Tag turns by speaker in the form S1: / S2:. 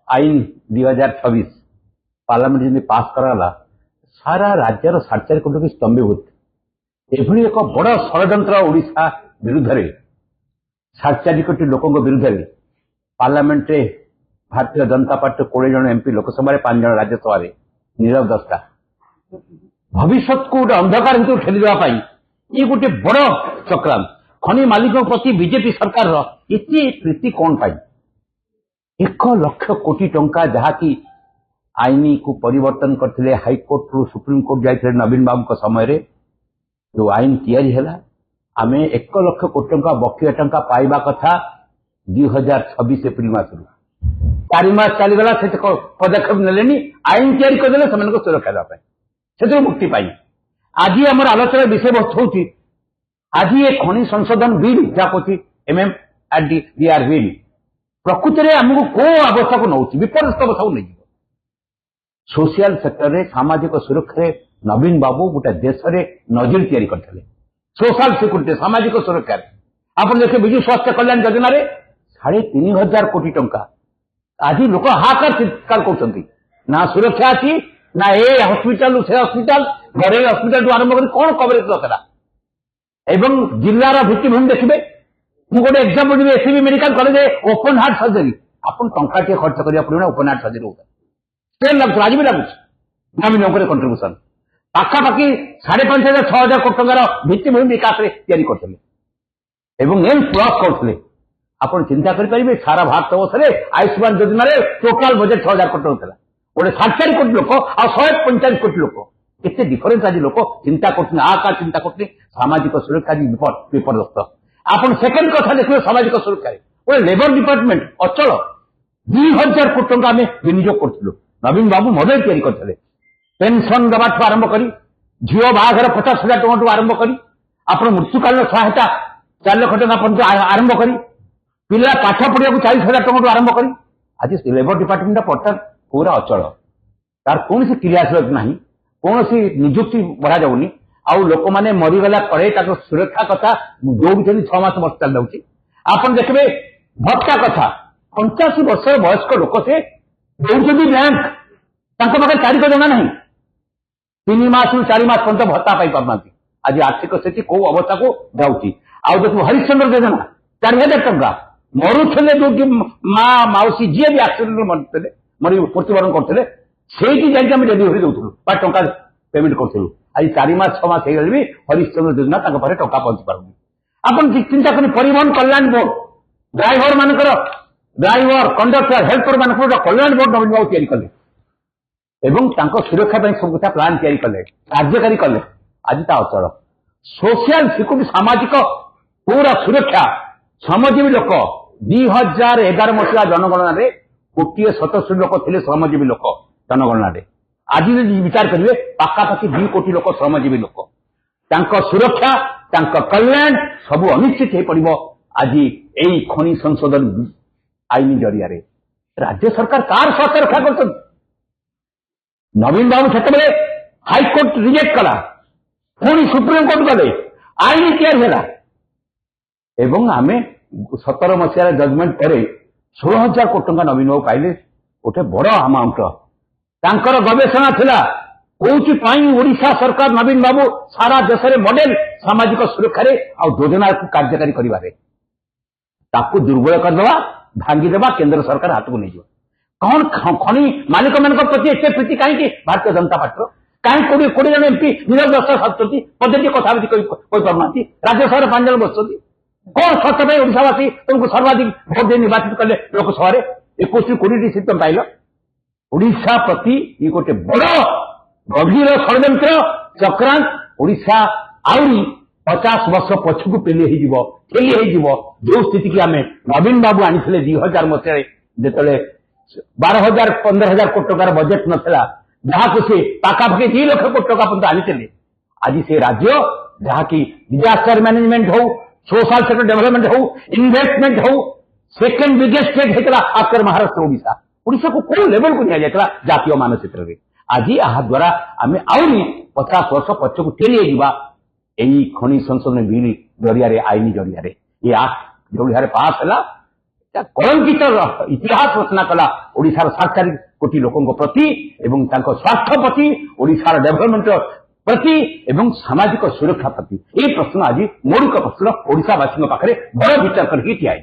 S1: आईन 2026 पार्लियामेंट जमी पास कराला सारा राज्यर 4.5 कोटी स्तंभीभूत एभली एक बड़ षड्यंत्र ओडिशा विरुद्ध 4.5 कोटी लोकों विरुद्ध पार्लियामेंट रे भारतीय जनता पार्टी 20 जन एमपी लोकसभा 5 जन राज्यसभा नीरव दस्ता भविष्य को गोटे अंधकार भितर ठेली देवाई ये गोटे बड़ चक्रांत खनि मालिकों प्रति बीजेपी सरकार इतनी प्रीति कौन पाई 1 लाख कोटी टंका जहाँकि आईन को परिवर्तन करते हाईकोर्ट रु सुप्रीमकोर्ट जाते नवीन बाबू समय रे जो आईन तैयारी है आम 1 लाख कोटी टंका बकिया टंका पाइबा कथा 2026 एप्रिल मास 4 मास चलीगला से पदक्षेप ने आईन तैयारी करदे से सुरक्षा देवाई से मुक्ति पाई आज आम आलोचना विषय वस्तु हूँ आज ये खनि संशोधन बिल जहाँ कह MMRDR बिल प्रकृति में आमको कौ अवस्था को नौ विपर्यस्त अवस्था को नहीं सोशल सेक्टर रे सामाजिक सुरक्षा नवीन बाबू गोटे देश में नजर तैयारी करते सोशल सिक्यूरीटी सामाजिक सुरक्षा आप देखिए विजु स्वास्थ्य कल्याण योजना 3,500 कोटी टंका आज लोक हाहाकार चित्कार कर ना सुरक्षा अच्छी ना ए हॉस्पिटल से हॉस्पिटल घरेलू हॉस्पिटल आरंभ कर कौन कवरेज दरकार एवं जिलार भित्तिभूमि देखिए मुझे गोटे एग्जाम्पल देवी SCB medical college open heart surgery आपन टंका टे खर्च करिया पड़े ओपन हार्ट सर्जरी होता ट्रेन लगुच आज भी लगुच नवीन कंट्रीब्यूशन पाखापाखि 5,500 6,000 कोटी टंकार भित्तिभूमि विकास तैयारी करते एम्स प्लस करते आपन चिंता करें सारा भारत वर्ष आयुष्मान योजना टोटाल बजेट 6,000 कोटी होता गोटे 4.5 कोटी लोक आ 145 कोटी लोक केते डिफरेंस आज लोक चिंता करते आकार चिंता करते सामाजिक सुरक्षा विपर्यस्त आपन सेकेंड कथा देखिए सामाजिक सुरक्षा गोटे लेबर डिपार्टमेंट अचल 2,000 कोटी टंका आम विनियोग करूँ नवीन बाबू मॉडल तैयारी करते पेंशन दवा आरंभ कर झील बाहाघर 50,000 टଙ୍କା आरंभ कर आप मृत्युकालीन सहायता 4 लाख टଙ୍କା पर्यंत आरंभ कर पिला पाठ पढ़ा 40,000 टଙ୍କା आरंभ कर आज लेबर डिपार्टमेंट पर्तन पूरा अचल तार कौन क्रियाशील ना कौन निजुक्ति बढ़ा जाऊनी आउ लोक मैंने मरीगला पर सुरक्षा कथा दौड़ 6 मास वर्ष चल जाऊँगी आप देखिए भत्ता कथा 85 वर्ष वयस्क लोक से दौड़ बैंक पाखे 4 जना ना 3 मास रु 4 मास पर्यटन भत्ता पाई पार आज आर्थिक स्थिति कौ अवस्था को जाऊँगी आउ देखो हरिश्चंद्र योजना 4,000 टंका मरुले जो माँ मौसी जी भी आक्सीडेंट मरते मृत्युवरण करते जाकि डेलीवरी दूसरू टा पेमेंट करूँ आज 4 मास 6 मास हो भी हरिश्चंद्र योजना टा पहुंची पारनी आप चिंता करें परिवहन कल्याण बोर्ड ड्राइवर मानकर ड्राइवर कंडक्टर हेल्पर मान कल्याण बोर्ड नवीन बाबू तैयारी कले सुरक्षा सब कथा प्लान तैयारी कले कार्यकारी कले आज ता अचल सोशल सिक्यूरीटी सामाजिक पूरा सुरक्षा श्रमजीवी लोक 2011 मसीहा जनगणना 1,77 लोक थे श्रमजीवी लोक जनगणना आज विचार करेंगे पाखापाखि 2 कोटी लोक श्रमजीवी लोक सुरक्षा कल्याण सब अनिश्चित हो पड़ो आज यही खनि संशोधन आईन जरिया राज्य सरकार कार स्वार्थ रक्षा कर नवीन बाबू से हाईकोर्ट रिजेक्ट कला पुणी सुप्रीमकोर्ट गले आईन तैयारी है आम 17 मसीह जजमेंट पर 16,000 कोटी टंका नवीन बाबू पाइले गोटे बड़ अमाउंट तांकर गवेषणा थिला कोची ओडिशा सरकार नवीन बाबू सारा देश में मॉडल सामाजिक सुरक्षा आ योजना को कार्यकारी करिबारे ताकू दुर्बल करदेवा भांगीदेवा केंद्र सरकार हाथ को नहीं जाओ कौन खनि मालिक मान प्रति एत प्रीति कहीं भारतीय जनता पार्टी कहीं 20 जन एमपी नीरव दस्ता साधुंट पद्धति कथा पारना राज्यसभा 5 जन बस कौन खर्च पाई ओडावासी तुमको सर्वाधिक भोट दे निर्वाचित कले लोकसभा 21 कोटी सीट तुम पाइल ओडिशा प्रति ये गोटे बड़ गभीर षड्यंत्र चक्रांत ओडिशा आहरी 50 वर्ष पछकू ठेली जो स्थिति की आम नवीन बाबू आनी 2000 मसीह जो 12,000 15,000 कोटी टंकार बजेट नाला जहाँ सी पाखापाखि 2 लाख कोटी टंका पर्यटन आनी आज से राज्य जहाँकि डिजास्टर मैनेजमेंट हो सोशल सेक्टर डेवलपमेंट हो इन्वेस्टमेंट हो सेकेंड बिगेस्ट स्टेट होता आफ्टर महाराष्ट्र ओडिशा ओडिशा को कौन लेवल को दिया जातीय मानचित्र में आज यहाँ द्वारा आम आहरी 50 वर्ष पछकू ठेली यही खनि संशोधन बिल जरिया आईन जरिया ये एक्ट जो पास है कलंकित इतिहास रचना कला ओडिशार 7 कोटी लोकों प्रति एवं तांको स्वास्थ्य प्रति ओडिशार डेभलपमेंट प्रति एवं सामाजिक सुरक्षा प्रति ये प्रश्न आज मौलिक प्रश्न ओडिशावासी पाखे बड़ विचार करके ठिया।